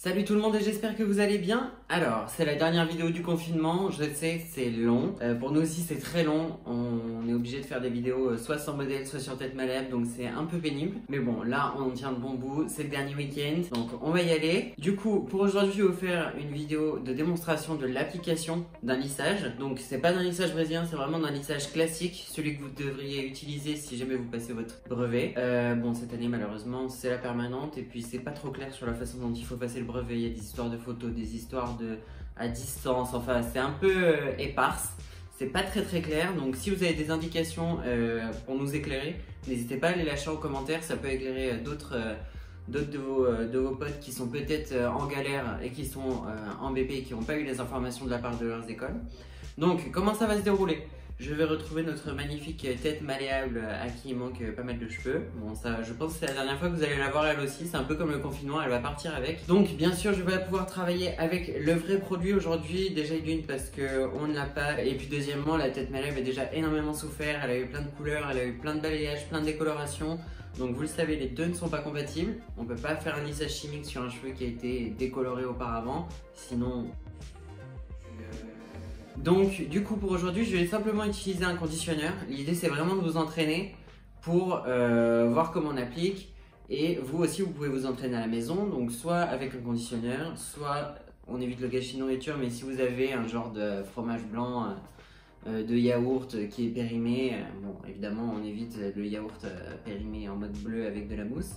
Salut tout le monde et j'espère que vous allez bien. Alors, c'est la dernière vidéo du confinement, je sais, c'est long. Pour nous aussi, c'est très long. On est obligé de faire des vidéos soit sans modèle, soit sur tête malade, donc c'est un peu pénible. Mais bon, là, on en tient de bon bout, c'est le dernier week-end, donc on va y aller. Du coup, pour aujourd'hui, je vais vous faire une vidéo de démonstration de l'application d'un lissage. Donc, c'est pas d'un lissage brésilien, c'est vraiment d'un lissage classique, celui que vous devriez utiliser si jamais vous passez votre brevet. Bon, cette année, malheureusement, c'est la permanente, et puis c'est pas trop clair sur la façon dont il faut passer le brevet. Il y a des histoires de photos, des histoires à distance, enfin c'est un peu éparse, c'est pas très clair. Donc si vous avez des indications pour nous éclairer, n'hésitez pas à les lâcher en commentaire, ça peut éclairer d'autres de vos potes qui sont peut-être en galère et qui sont en BP et qui n'ont pas eu les informations de la part de leurs écoles. Donc comment ça va se dérouler? Je vais retrouver notre magnifique tête malléable à qui il manque pas mal de cheveux. Bon, ça, je pense que c'est la dernière fois que vous allez la voir elle aussi. C'est un peu comme le confinement, elle va partir avec. Donc, bien sûr, je vais pouvoir travailler avec le vrai produit aujourd'hui. Déjà, d'une, parce qu'on ne l'a pas. Et puis, deuxièmement, la tête malléable a déjà énormément souffert. Elle a eu plein de couleurs, elle a eu plein de balayages, plein de décolorations. Donc, vous le savez, les deux ne sont pas compatibles. On ne peut pas faire un lissage chimique sur un cheveu qui a été décoloré auparavant. Sinon... Donc du coup pour aujourd'hui je vais simplement utiliser un conditionneur. L'idée c'est vraiment de vous entraîner pour voir comment on applique. Et vous aussi vous pouvez vous entraîner à la maison. Donc soit avec un conditionneur, soit on évite le gâchis de nourriture. Mais si vous avez un genre de fromage blanc, de yaourt qui est périmé, bon évidemment on évite le yaourt périmé en mode bleu avec de la mousse.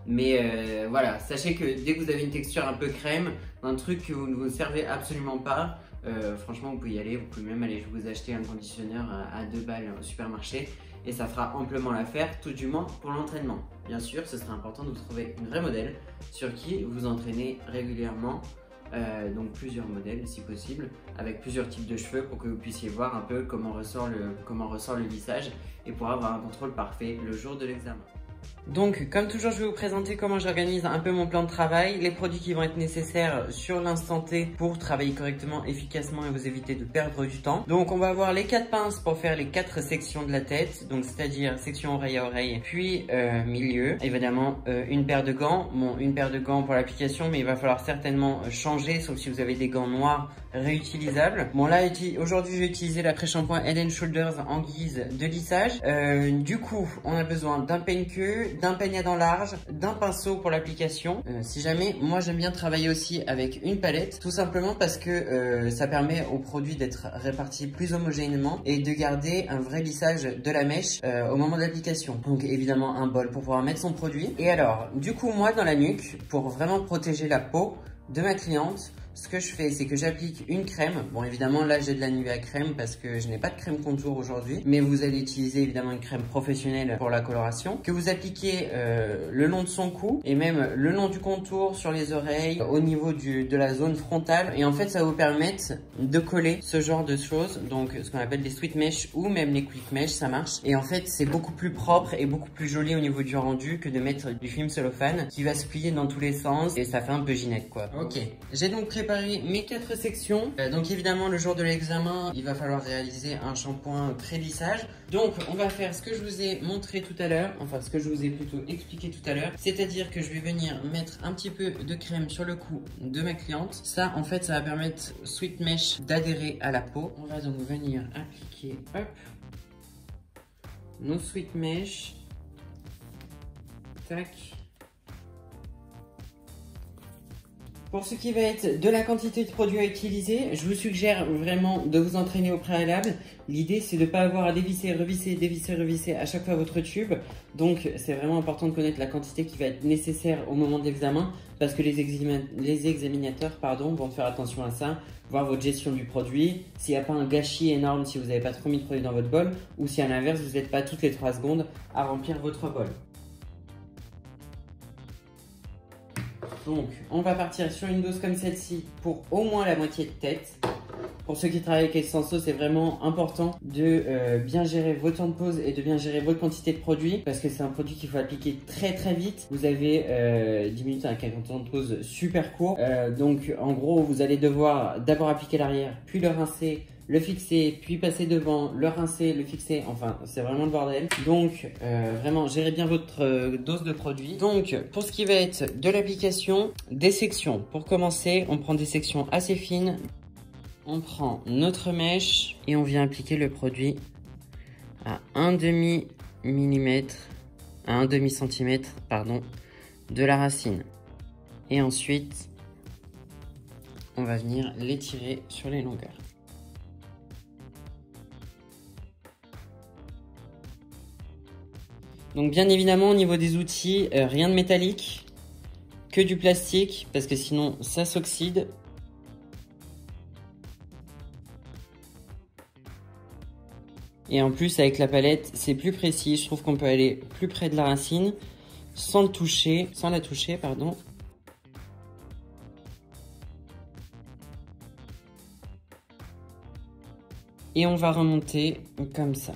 Mais voilà, sachez que dès que vous avez une texture un peu crème, un truc que vous ne vous servez absolument pas, franchement vous pouvez y aller, vous pouvez même aller vous acheter un conditionneur à 2 balles au supermarché et ça fera amplement l'affaire, tout du moins pour l'entraînement. Bien sûr, ce sera important de vous trouver une vraie modèle sur qui vous entraînez régulièrement, donc plusieurs modèles si possible, avec plusieurs types de cheveux pour que vous puissiez voir un peu comment ressort le lissage et pour avoir un contrôle parfait le jour de l'examen. Donc comme toujours je vais vous présenter comment j'organise un peu mon plan de travail, les produits qui vont être nécessaires sur l'instant T pour travailler correctement, efficacement et vous éviter de perdre du temps. Donc on va avoir les 4 pinces pour faire les 4 sections de la tête, donc c'est-à-dire section oreille à oreille, puis milieu. Évidemment une paire de gants, bon une paire de gants pour l'application mais il va falloir certainement changer sauf si vous avez des gants noirs réutilisables. Bon là aujourd'hui je vais utiliser l'après-shampoing Head & Shoulders en guise de lissage. Du coup on a besoin d'un peigne-queue, d'un peigne à dents large, d'un pinceau pour l'application. Si jamais, moi j'aime bien travailler aussi avec une palette, tout simplement parce que ça permet au produit d'être réparti plus homogènement et de garder un vrai lissage de la mèche au moment de l'application. Donc évidemment un bol pour pouvoir mettre son produit. Et alors, du coup moi dans la nuque, pour vraiment protéger la peau de ma cliente, ce que je fais, c'est que j'applique une crème. Bon, évidemment, là, j'ai de la Nivea crème parce que je n'ai pas de crème contour aujourd'hui. Mais vous allez utiliser évidemment une crème professionnelle pour la coloration. Que vous appliquez le long de son cou et même le long du contour, sur les oreilles, au niveau de la zone frontale. Et en fait, ça va vous permettre de coller ce genre de choses. Donc, ce qu'on appelle des sweet mesh ou même les quick mesh, ça marche. Et en fait, c'est beaucoup plus propre et beaucoup plus joli au niveau du rendu que de mettre du film cellophane qui va se plier dans tous les sens et ça fait un peu ginette, quoi. Ok, j'ai donc préparé mes 4 sections. Donc évidemment le jour de l'examen il va falloir réaliser un shampoing pré-lissage. Donc on va faire ce que je vous ai montré tout à l'heure, enfin ce que je vous ai plutôt expliqué tout à l'heure, c'est-à-dire que je vais venir mettre un petit peu de crème sur le cou de ma cliente. Ça en fait ça va permettre Sweet Mesh d'adhérer à la peau. On va donc venir appliquer hop nos Sweet Mesh, tac. Pour ce qui va être de la quantité de produits à utiliser, je vous suggère vraiment de vous entraîner au préalable. L'idée, c'est de ne pas avoir à dévisser, revisser, dévisser, revisser à chaque fois votre tube. Donc, c'est vraiment important de connaître la quantité qui va être nécessaire au moment de l'examen parce que les examinateurs vont faire attention à ça, voir votre gestion du produit, s'il n'y a pas un gâchis énorme si vous n'avez pas trop mis de produit dans votre bol ou si à l'inverse, vous n'êtes pas toutes les 3 secondes à remplir votre bol. Donc, on va partir sur une dose comme celle-ci pour au moins la moitié de tête. Pour ceux qui travaillent avec Extenso, c'est vraiment important de bien gérer vos temps de pause et de bien gérer votre quantité de produit parce que c'est un produit qu'il faut appliquer très vite. Vous avez 10 minutes avec un temps de pause super court. Donc, en gros, vous allez devoir d'abord appliquer l'arrière, puis le rincer, le fixer, puis passer devant, le rincer, le fixer, enfin c'est vraiment le bordel. Donc vraiment gérez bien votre dose de produit. Donc pour ce qui va être de l'application, des sections. Pour commencer, on prend des sections assez fines. On prend notre mèche et on vient appliquer le produit à 1/2 mm, à 1/2 cm, pardon, de la racine. Et ensuite, on va venir l'étirer sur les longueurs. Donc bien évidemment au niveau des outils, rien de métallique, que du plastique parce que sinon ça s'oxyde. Et en plus avec la palette c'est plus précis, je trouve qu'on peut aller plus près de la racine sans la toucher, pardon. Et on va remonter comme ça,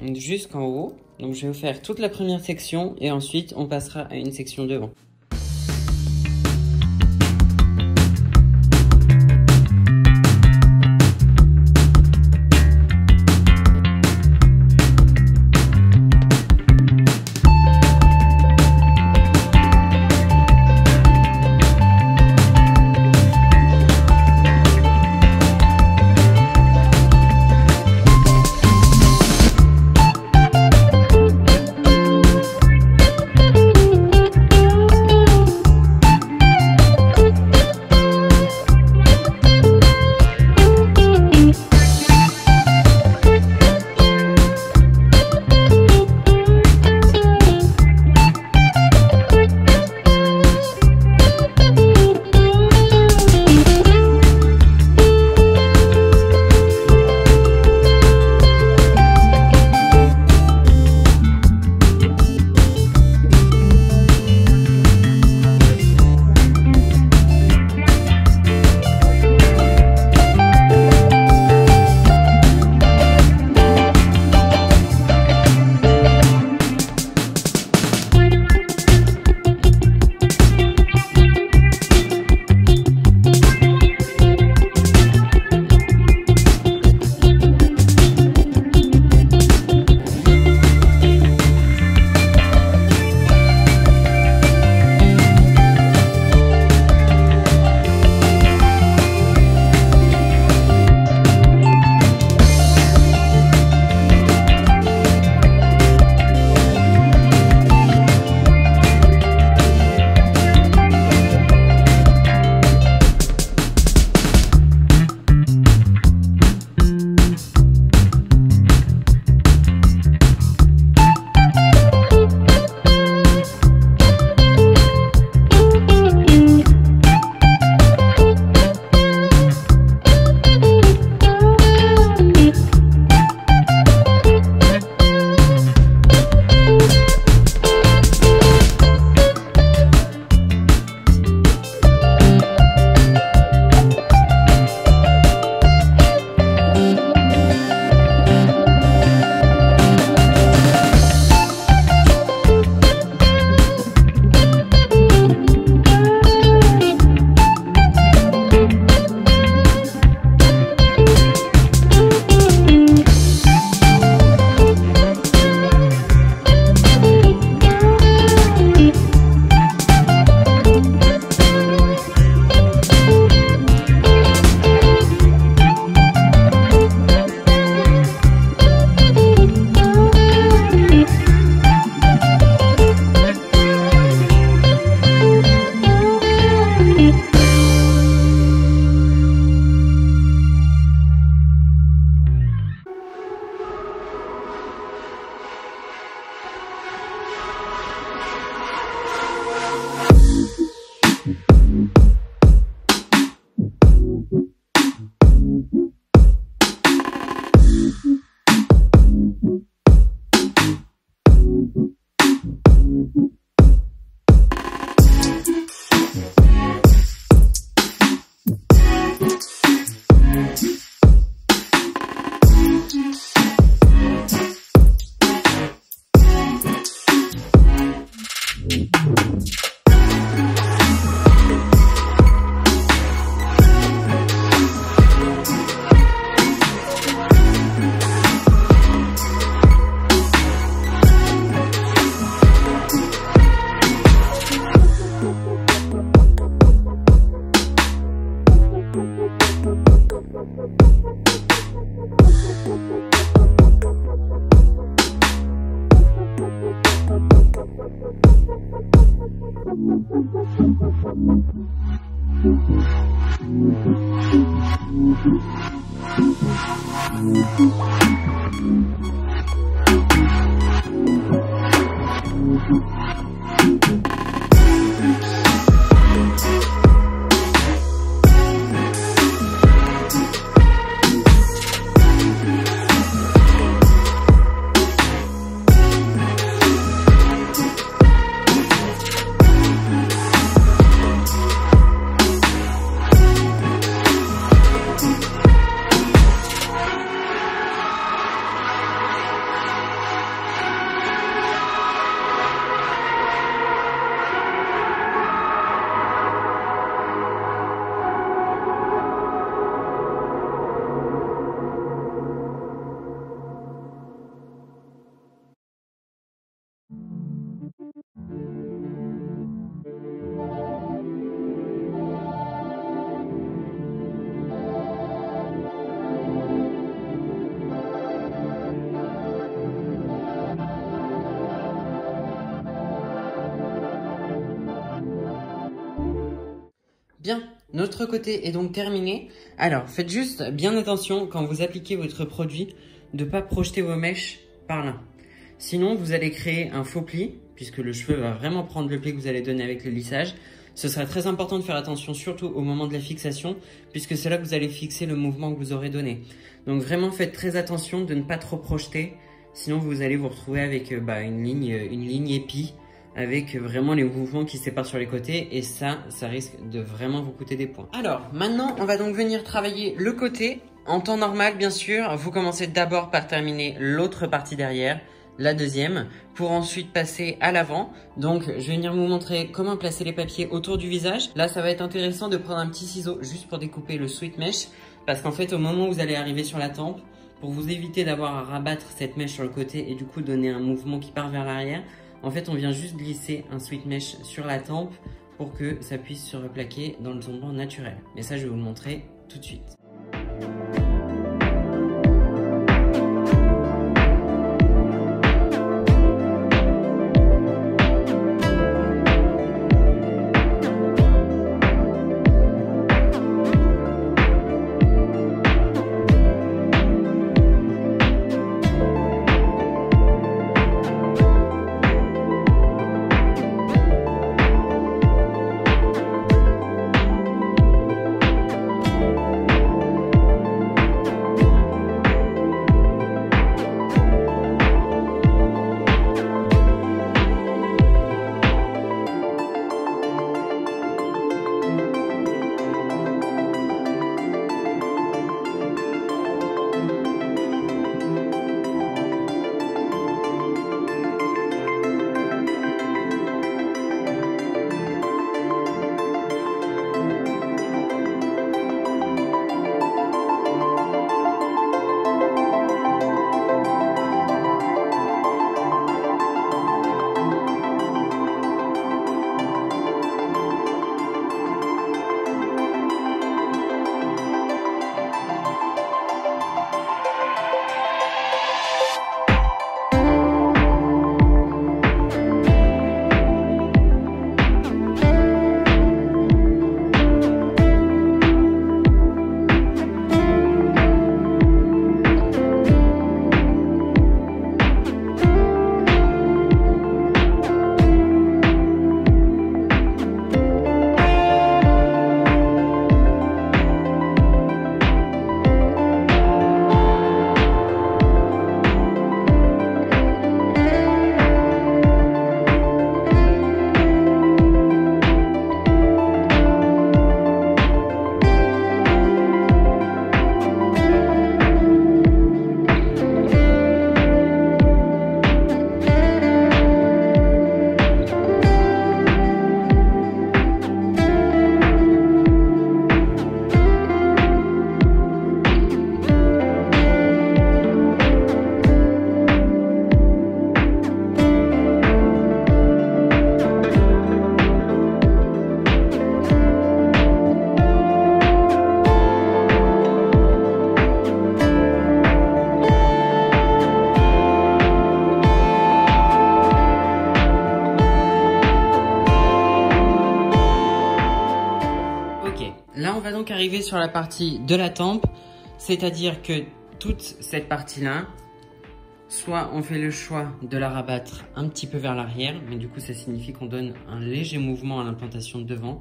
jusqu'en haut. Donc je vais vous faire toute la première section et ensuite on passera à une section devant. Bien, notre côté est donc terminé. Alors, faites juste bien attention quand vous appliquez votre produit de ne pas projeter vos mèches par là. Sinon, vous allez créer un faux pli, puisque le cheveu va vraiment prendre le pli que vous allez donner avec le lissage. Ce sera très important de faire attention, surtout au moment de la fixation, puisque c'est là que vous allez fixer le mouvement que vous aurez donné. Donc vraiment, faites très attention de ne pas trop projeter, sinon vous allez vous retrouver avec une ligne épi, avec vraiment les mouvements qui se séparent sur les côtés, et ça risque de vraiment vous coûter des points. Alors, maintenant, on va donc venir travailler le côté. En temps normal, bien sûr, vous commencez d'abord par terminer l'autre partie derrière, la deuxième, pour ensuite passer à l'avant. Donc, je vais venir vous montrer comment placer les papiers autour du visage. Là, ça va être intéressant de prendre un petit ciseau juste pour découper le sweet mesh, parce qu'en fait, au moment où vous allez arriver sur la tempe, pour vous éviter d'avoir à rabattre cette mèche sur le côté et du coup donner un mouvement qui part vers l'arrière, en fait, on vient juste glisser un sweet mesh sur la tempe pour que ça puisse se replaquer dans le tombant naturel. Mais ça, je vais vous le montrer tout de suite. donc arriver sur la partie de la tempe, c'est-à-dire que toute cette partie-là, soit on fait le choix de la rabattre un petit peu vers l'arrière, mais du coup ça signifie qu'on donne un léger mouvement à l'implantation de devant,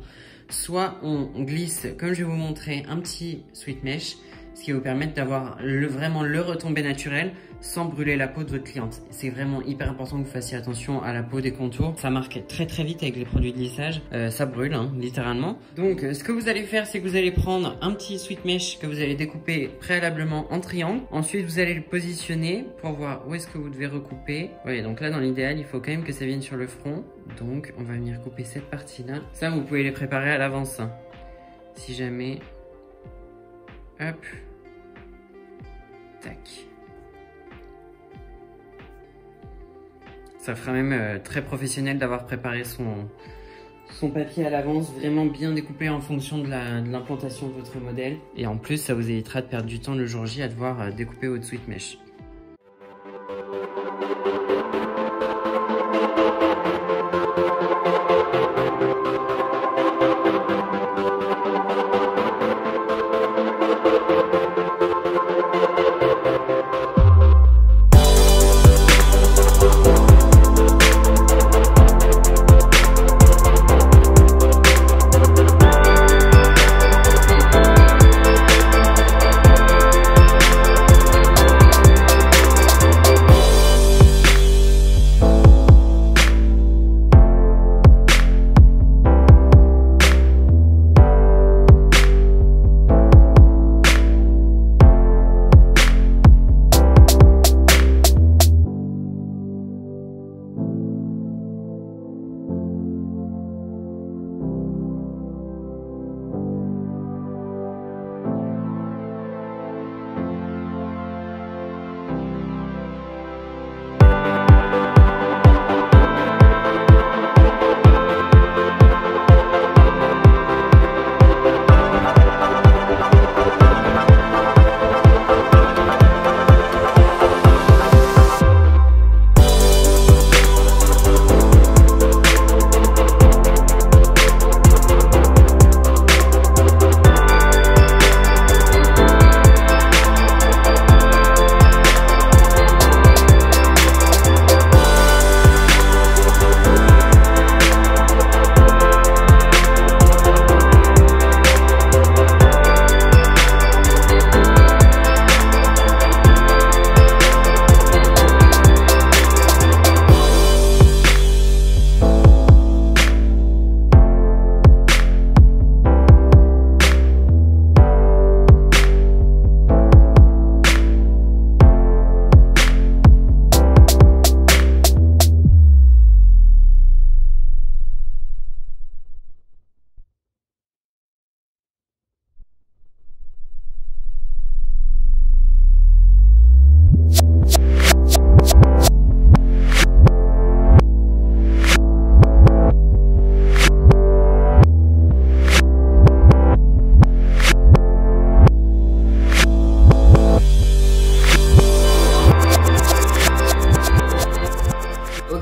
soit on glisse, comme je vais vous montrer, un petit sweet mesh, ce qui va vous permettre d'avoir vraiment le retombé naturel sans brûler la peau de votre cliente. C'est vraiment hyper important que vous fassiez attention à la peau des contours. Ça marque très vite avec les produits de lissage. Ça brûle, hein, littéralement. Donc, ce que vous allez faire, c'est que vous allez prendre un petit sweet mesh que vous allez découper préalablement en triangle. Ensuite, vous allez le positionner pour voir où est-ce que vous devez recouper. Oui, donc là, dans l'idéal, il faut quand même que ça vienne sur le front. Donc, on va venir couper cette partie-là. Ça, vous pouvez les préparer à l'avance, hein. Si jamais... Hop. Tac. Ça fera même très professionnel d'avoir préparé son papier à l'avance, vraiment bien découpé en fonction de l'implantation de votre modèle. Et en plus, ça vous évitera de perdre du temps le jour J à devoir découper votre sweet mesh.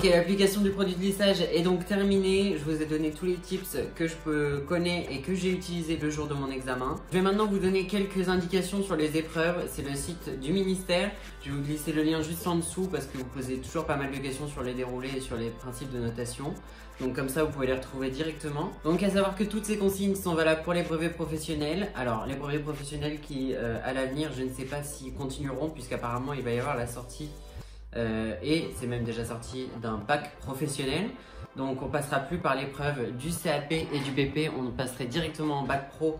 L'application du produit de lissage est donc terminée. Je vous ai donné tous les tips que je connais et que j'ai utilisé le jour de mon examen. Je vais maintenant vous donner quelques indications sur les épreuves. C'est le site du ministère. Je vais vous glisser le lien juste en dessous parce que vous posez toujours pas mal de questions sur les déroulés et sur les principes de notation. Donc comme ça, vous pouvez les retrouver directement. Donc à savoir que toutes ces consignes sont valables pour les brevets professionnels. Alors les brevets professionnels qui, à l'avenir, je ne sais pas s'ils continueront puisqu'apparemment il va y avoir la sortie et c'est même déjà sorti d'un bac professionnel. Donc on passera plus par l'épreuve du CAP et du BP, on passerait directement en bac pro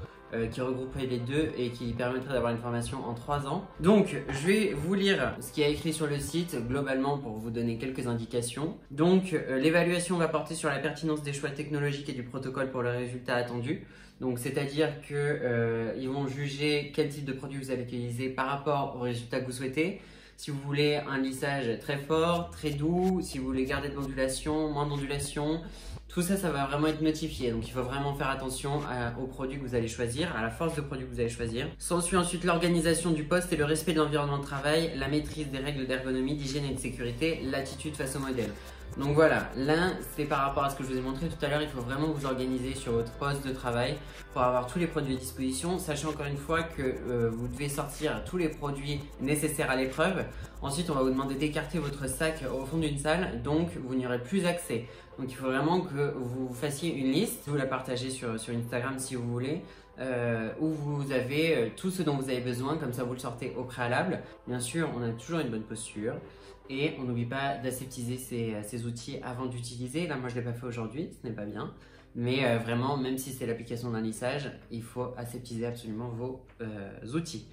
qui regrouperait les deux et qui permettrait d'avoir une formation en 3 ans. Donc je vais vous lire ce qui est écrit sur le site globalement pour vous donner quelques indications. Donc l'évaluation va porter sur la pertinence des choix technologiques et du protocole pour le résultat attendu. Donc c'est-à-dire que ils vont juger quel type de produit vous allez utiliser par rapport au résultat que vous souhaitez. Si vous voulez un lissage très fort, très doux, si vous voulez garder de l'ondulation, moins d'ondulation, tout ça, ça va vraiment être notifié. Donc il faut vraiment faire attention aux produits que vous allez choisir, à la force de produits que vous allez choisir. S'ensuit ensuite l'organisation du poste et le respect de l'environnement de travail, la maîtrise des règles d'ergonomie, d'hygiène et de sécurité, l'attitude face au modèle. Donc voilà, là c'est par rapport à ce que je vous ai montré tout à l'heure, il faut vraiment vous organiser sur votre poste de travail pour avoir tous les produits à disposition. Sachez encore une fois que vous devez sortir tous les produits nécessaires à l'épreuve. Ensuite, on va vous demander d'écarter votre sac au fond d'une salle, donc vous n'y aurez plus accès. Donc il faut vraiment que vous fassiez une liste, vous la partagez sur Instagram si vous voulez, où vous avez tout ce dont vous avez besoin, comme ça vous le sortez au préalable. Bien sûr, on a toujours une bonne posture. Et on n'oublie pas d'aseptiser ces outils avant d'utiliser. Là, moi, je ne l'ai pas fait aujourd'hui, ce n'est pas bien. Mais vraiment, même si c'est l'application d'un lissage, il faut aseptiser absolument vos outils.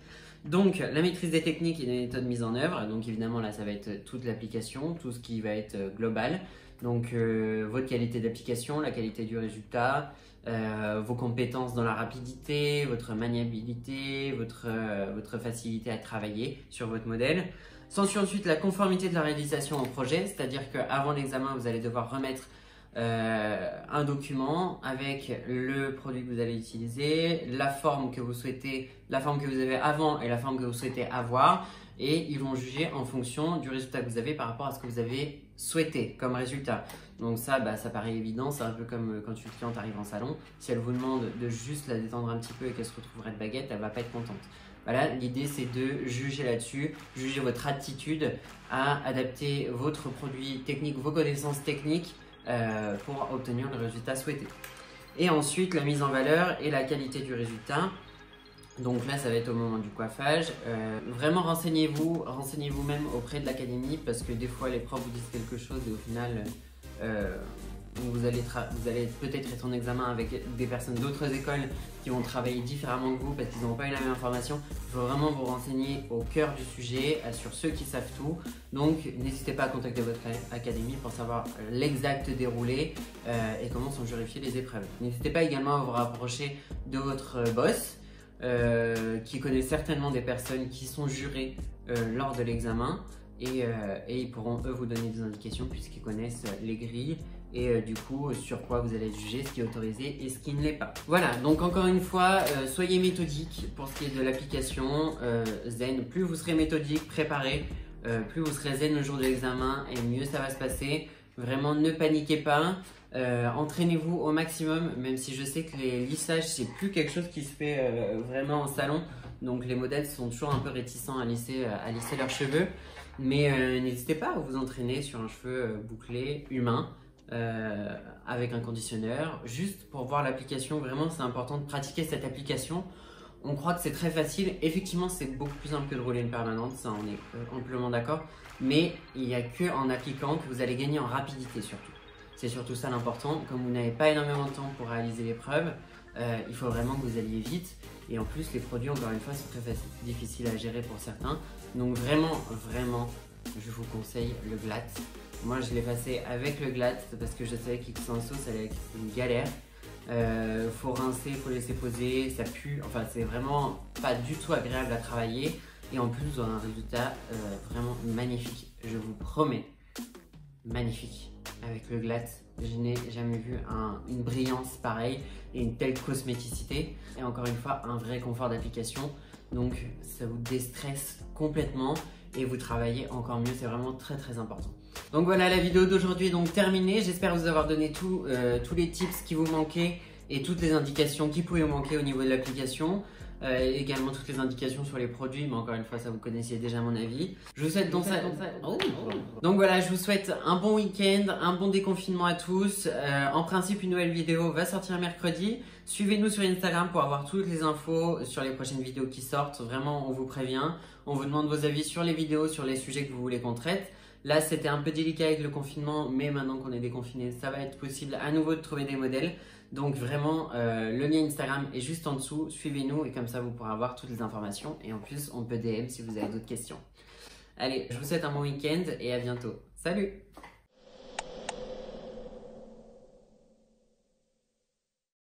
Donc, la maîtrise des techniques et des méthodes mises en œuvre. Donc, évidemment, là, ça va être toute l'application, tout ce qui va être global. Donc, votre qualité d'application, la qualité du résultat, vos compétences dans la rapidité, votre maniabilité, votre facilité à travailler sur votre modèle. S'ensuit ensuite la conformité de la réalisation au projet, c'est-à-dire qu'avant l'examen, vous allez devoir remettre un document avec le produit que vous allez utiliser, la forme que vous souhaitez, la forme que vous avez avant et la forme que vous souhaitez avoir, et ils vont juger en fonction du résultat que vous avez par rapport à ce que vous avez souhaité comme résultat. Donc ça paraît évident, c'est un peu comme quand une cliente arrive en salon, si elle vous demande de juste la détendre un petit peu et qu'elle se retrouverait de baguette, elle ne va pas être contente. Voilà, l'idée c'est de juger là-dessus, juger votre attitude à adapter votre produit technique, vos connaissances techniques pour obtenir le résultat souhaité. Et ensuite, la mise en valeur et la qualité du résultat. Donc là, ça va être au moment du coiffage. Vraiment, renseignez-vous même auprès de l'académie parce que des fois, les profs vous disent quelque chose et au final, vous allez peut-être être en examen avec des personnes d'autres écoles qui vont travailler différemment que vous parce qu'ils n'ont pas eu la même information. Il faut vraiment vous renseigner au cœur du sujet, sur ceux qui savent tout. Donc, n'hésitez pas à contacter votre académie pour savoir l'exact déroulé et comment sont vérifiées les épreuves. N'hésitez pas également à vous rapprocher de votre boss qui connaît certainement des personnes qui sont jurées lors de l'examen et ils pourront eux vous donner des indications puisqu'ils connaissent les grilles et du coup sur quoi vous allez être jugé, ce qui est autorisé et ce qui ne l'est pas. Voilà, donc encore une fois, soyez méthodique pour ce qui est de l'application zen. Plus vous serez méthodique, préparé, plus vous serez zen le jour de l'examen et mieux ça va se passer. Vraiment, ne paniquez pas. Entraînez-vous au maximum, même si je sais que les lissages c'est plus quelque chose qui se fait vraiment en salon, donc les modèles sont toujours un peu réticents à lisser leurs cheveux, mais n'hésitez pas à vous entraîner sur un cheveu bouclé humain avec un conditionneur, juste pour voir l'application. Vraiment c'est important de pratiquer cette application. On croit que c'est très facile, effectivement c'est beaucoup plus simple que de rouler une permanente, ça on est amplement d'accord, mais il n'y a que en appliquant que vous allez gagner en rapidité surtout. C'est surtout ça l'important. Comme vous n'avez pas énormément de temps pour réaliser l'épreuve, il faut vraiment que vous alliez vite. Et en plus, les produits, encore une fois, sont très difficiles à gérer pour certains. Donc vraiment, je vous conseille le Glatt. Moi, je l'ai passé avec le Glatt parce que je savais qu'Xtenso, ça allait être une galère. Faut rincer, faut laisser poser, ça pue. Enfin, c'est vraiment pas du tout agréable à travailler. Et en plus, vous aurez un résultat vraiment magnifique. Je vous promets, magnifique. Avec le Glatt, je n'ai jamais vu une brillance pareille et une telle cosméticité. Et encore une fois, un vrai confort d'application. Donc, ça vous déstresse complètement et vous travaillez encore mieux. C'est vraiment très très important. Donc voilà, la vidéo d'aujourd'hui est donc terminée. J'espère vous avoir donné tous les tips qui vous manquaient et toutes les indications qui pouvaient vous manquer au niveau de l'application. Également toutes les indications sur les produits, mais encore une fois ça vous connaissiez déjà mon avis. Je vous souhaite donc donc voilà, je vous souhaite un bon week-end, un bon déconfinement à tous. En principe une nouvelle vidéo va sortir mercredi. Suivez-nous sur Instagram pour avoir toutes les infos sur les prochaines vidéos qui sortent. Vraiment on vous prévient, on vous demande vos avis sur les vidéos, sur les sujets que vous voulez qu'on traite. Là c'était un peu délicat avec le confinement, mais maintenant qu'on est déconfiné, ça va être possible à nouveau de trouver des modèles. Donc vraiment, le lien Instagram est juste en dessous, suivez-nous et comme ça vous pourrez avoir toutes les informations. Et en plus, on peut DM si vous avez d'autres questions. Allez, je vous souhaite un bon week-end et à bientôt. Salut!